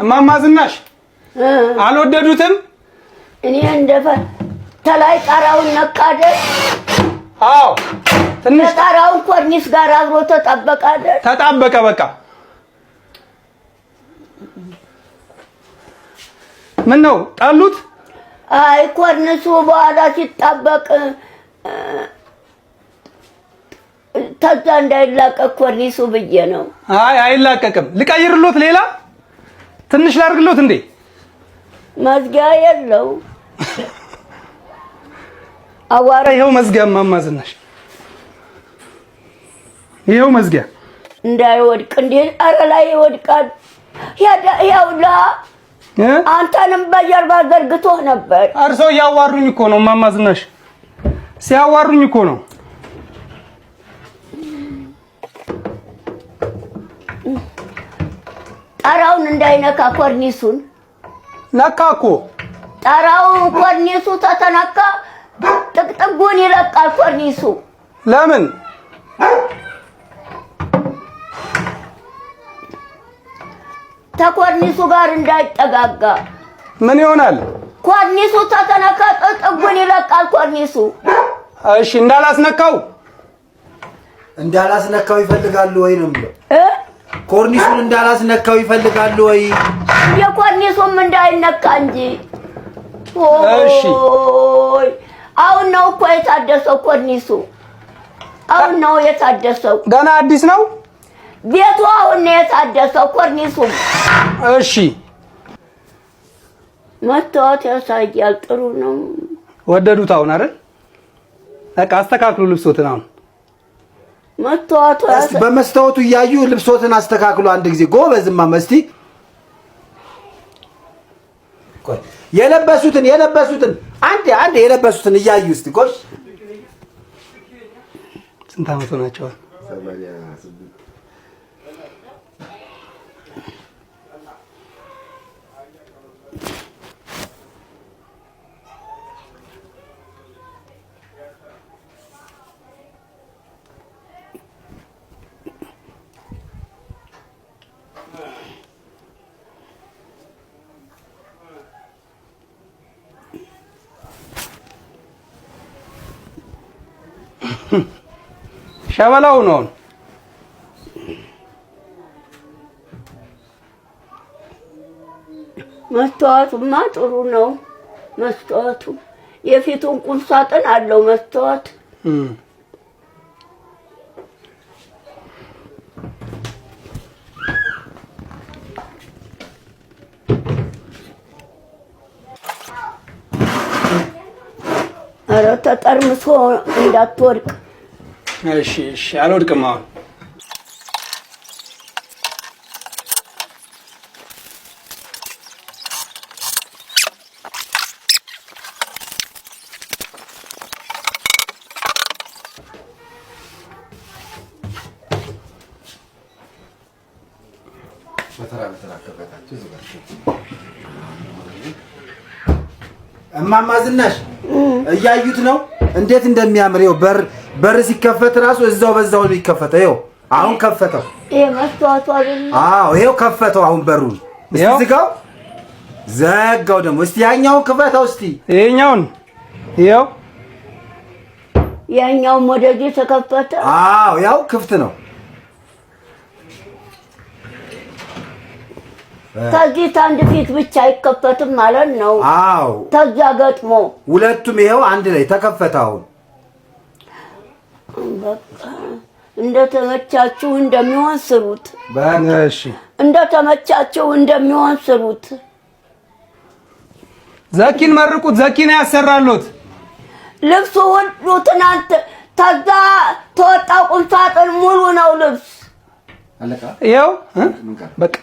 እማማ ዝናሽ አልወደዱትም? እኔ ተላይ ጣራውን ነካደ። አዎ ትንሽ ጣራው ኮርኒስ ጋር አብሮ ተጣበቃደ። ተጣበቀ በቃ። ምን ነው ጣሉት? አይ ኮርኒሱ በኋላ ሲጣበቅ ተዛ እንዳይላቀቅ ኮርኒሱ ብዬ ነው። አይ አይላቀቅም። ልቀይርሎት ሌላ ትንሽ ላድርግሎት እንዴ? መዝጊያ የለው። አዋራ ይሄው መዝጊያ እማማ ዝናሽ ይሄው መዝጊያ እንዳይወድቅ እንዴ! ኧረ ላይ ይወድቃል። ያውላ አንተንም በጀርባ ዘርግቶ ነበር። እርሶ እያዋሩኝ እኮ ነው እማማ ዝናሽ፣ ሲያዋሩኝ እኮ ነው። ጣራውን እንዳይነካ ኮርኒሱን ነካ እኮ። ጣራውን ኮርኒሱ ተተነካ ጥቅጥጉን ይለቃል ኮርኒሱ። ለምን? ተኮርኒሱ ጋር እንዳይጠጋጋ። ምን ይሆናል? ኮርኒሱ ተተነካ ጥቅጥጉን ይለቃል ኮርኒሱ። እሺ እንዳላስነካው ይፈልጋሉ ወይ ነው የሚለው? ኮርኒሱን እንዳላስነካው ይፈልጋሉ ወይ? የኮርኒሱም እንዳይነካ እንጂ። እሺ አሁን ነው እኮ የታደሰው ኮርኒሱ። አሁን ነው የታደሰው። ገና አዲስ ነው ቤቱ። አሁን ነው የታደሰው ኮርኒሱ። እሺ መስተዋት ያሳያል። ጥሩ ነው። ወደዱት አሁን አይደል? በቃ አስተካክሉ ልብሶትን። አሁን መስተዋቱ በመስተዋቱ እያዩ ልብሶትን አስተካክሉ። አንድ ጊዜ ጎበዝማ መስቲ የለበሱትን አንድ የለበሱትን እያዩ እስቲ ጎሽ። ስንት አመት ሆናቸው? ሸበላው ነው። መስተዋቱማ ጥሩ ነው። መስተዋቱ የፊቱን ቁም ሳጥን አለው መስተዋት። ኧረ ተጠርምሶ እንዳትወድቅ። እሺ አልወድቅም። አሁን እማማ ዝናሽ እያዩት ነው እንዴት እንደሚያምር። ይኸው በር ሲከፈት ራሱ በዛው ነው የሚከፈተው። ይኸው አሁን ከፈተው። ይሄ መስተዋቱ አይደል? አዎ ይኸው ከፈተው አሁን በሩን። እስቲ ዝጋው፣ ዘጋው ደግሞ። እስቲ ያኛውን ክፈተው እስቲ። ይሄኛውን ይኸው ያኛውን ወደዚህ ተከፈተ። አዎ ያው ክፍት ነው። ከዚህ አንድ ፊት ብቻ አይከፈትም ማለት ነው። አዎ ተዛ ገጥሞ ሁለቱም ይሄው አንድ ላይ ተከፈተ። አሁን በቃ እንደተመቻችሁ እንደሚሆን ስሩት። በእሺ እንደተመቻችሁ እንደሚሆን ስሩት። ዘኪን መርቁት። ዘኪን ያሰራሉት ልብሱ ሁሉ ትናንት ተዛ ተወጣው ቁም ሳጥን ሙሉ ነው ልብስ። ይኸው በቃ